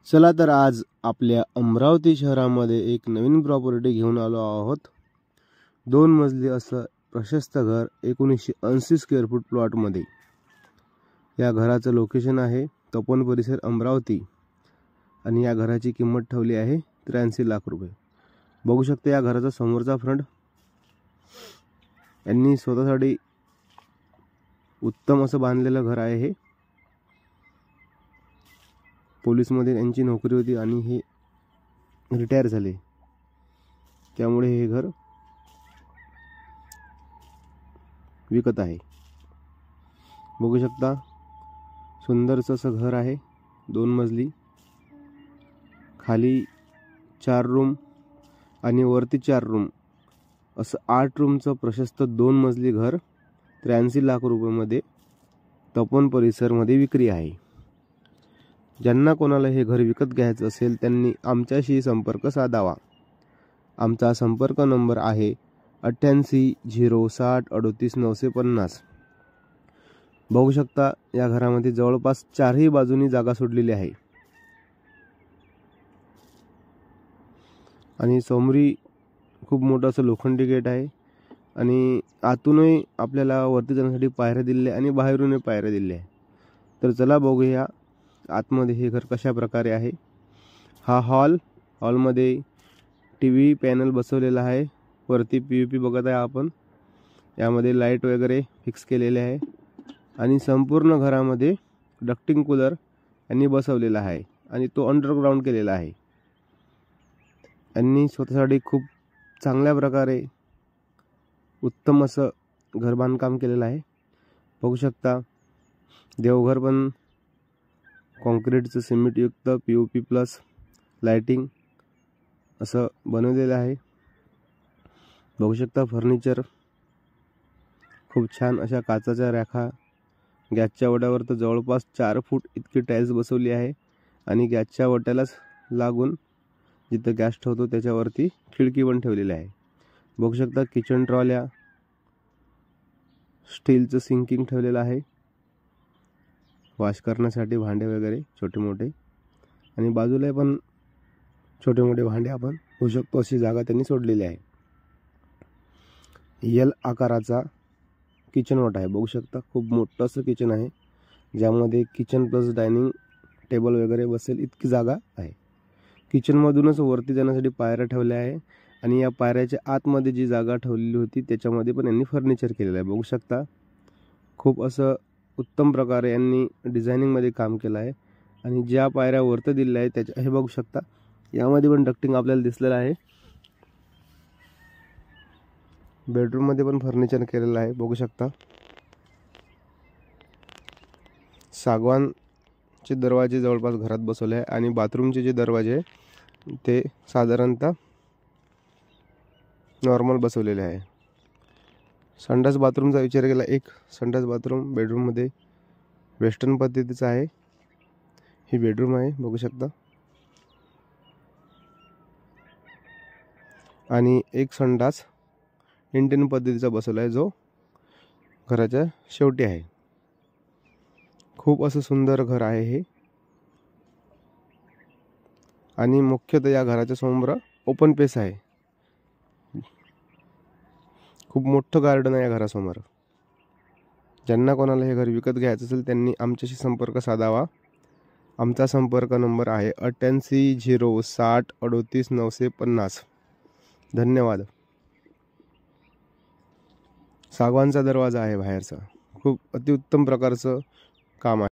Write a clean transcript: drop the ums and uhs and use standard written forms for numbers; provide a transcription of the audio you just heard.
चला तर आज आपल्या अमरावती शहरामध्ये एक नवीन प्रॉपर्टी घेऊन आलो आहोत। 2 मजली असं प्रशस्त घर 1980 स्क्वेअर फूट प्लॉट मध्ये। या घराचं लोकेशन आहे तपोवन परिसर अमरावती आणि या घराची किंमत ठेवली आहे 83 लाख रुपये। बघू शकता या घराचा समोरचा फ्रंट यांनी स्वतःसाठी उत्तम असं बांधलेलं घर आहे। हे पोलीस मध्ये यांची नोकरी होती आणि हे रिटायर झाले, त्यामुळे हे घर विकत आहे। बघू शकता सुंदरचं असं घर आहे, 2 मजली, खाली 4 रूम आणि वरती 4 रूम असं 8 रूमचं प्रशस्त 2 मजली घर 83 लाख रुपये मध्ये तपोवन परिसर मध्ये विक्री आहे। ज्यांना कोणाला हे घर विकत घ्यायचं असेल त्यांनी आमच्याशी संपर्क साधावा। आमचा संपर्क नंबर आहे 8806038950। बघू शकता या घरामध्ये जवळपास 4ही बाजूनी जागा सोडलेली आहे आणि समोरी खूप मोठं असं लोखंडी गेट आहे आणि आतूनही आपल्याला वरती जाण्यासाठी पायऱ्या दिलेल्या आणि बाहेरूनही पायऱ्या दिलेल्या आहे। तर चला बघूया आतमध्ये हे घर कशा प्रकारे आहे। हा हॉलमध्ये टीव्ही पॅनल बसवलेला आहे, वरती पीओपी बघत आहे आपण, यामध्ये लाईट वगैरे फिक्स केलेले आहे आणि संपूर्ण घरामध्ये डक्टिंग कूलर यांनी बसवलेला आहे आणि तो अंडरग्राउंड केलेला आहे। यांनी स्वतःसाठी खूप चांगल्या प्रकारे उत्तम असं घर बांधकाम केलेलं आहे। बघू शकता देवघर पण कॉन्क्रीटचं सिमेंट युक्त पीओपी प्लस लाइटिंग असं बनवलेलं आहे। बघू शकता फर्निचर खूप छान अशा काचाच्या रेखा, गॅसच्या वट्यावर तर जवळपास 4 फूट इतकी टाइल्स बसवली आहे आणि गॅसच्या वट्यालाच लागून जिथं गॅस ठेवतो त्याच्यावरती खिडकी पण ठेवलेली आहे। बघू शकता किचन ट्रॉल्या, स्टीलचं सिंकिंग ठेवलेलं आहे, वॉश करण्यासाठी भांडे वगैरे छोटे मोठे, आणि बाजूला पण छोटे मोठे भांडे आपण होऊ शकतो अशी जागा त्यांनी सोडलेली आहे। एल आकाराचा किचन वाट आहे। बघू शकता खूप मोठं असं किचन आहे, ज्यामध्ये किचन प्लस डायनिंग टेबल वगैरे बसेल इतकी जागा आहे। किचन मधूनच वरती जाण्यासाठी पायऱ्या ठेवल्या आहे आणि या पायऱ्याच्या आतमध्ये जी जागा ठेवलेली होती त्याच्यामध्ये पण यांनी फर्निचर केलेलं आहे। बघू शकता खूप असं उत्तम प्रकारे यांनी डिझायनिंग मध्ये काम केलं आहे आणि ज्या पायऱ्या वरती दिलेल्या आहेत त्याच्या हे बघू शकता यामध्ये पण डक्टिंग आपल्याला दिसलेलं आहे। बेडरूम मध्ये पण फर्निचर केलेलं आहे। बघू शकता सागवानचे दरवाजे जवळपास घरात बसवले आहे आणि बाथरूमचे जे दरवाजे ते साधारणतः नॉर्मल बसवलेले आहे। संडास बाथरूमचा विचार केला, एक संडास बाथरूम बेडरूम मध्ये वेस्टर्न पद्धतीचा आहे। ही बेडरूम आहे बघू शकता, आणि एक संडास इंडियन पद्धतीचा बसवला आहे जो घराच्या शेवटी आहे। खूप असं सुंदर घर आहे हे आणि मुख्यतः या घराच्या समोर ओपन पेस आहे। खूप मोठं गार्डन आहे या घरासमोर। ज्यांना कोणाला हे घर विकत घ्यायचं असेल त्यांनी आमच्याशी संपर्क साधावा। आमचा संपर्क नंबर आहे 8806038950। धन्यवाद। सागवानचा दरवाजा आहे बाहेरचा, खूप अतिउत्तम प्रकारचं काम आहे।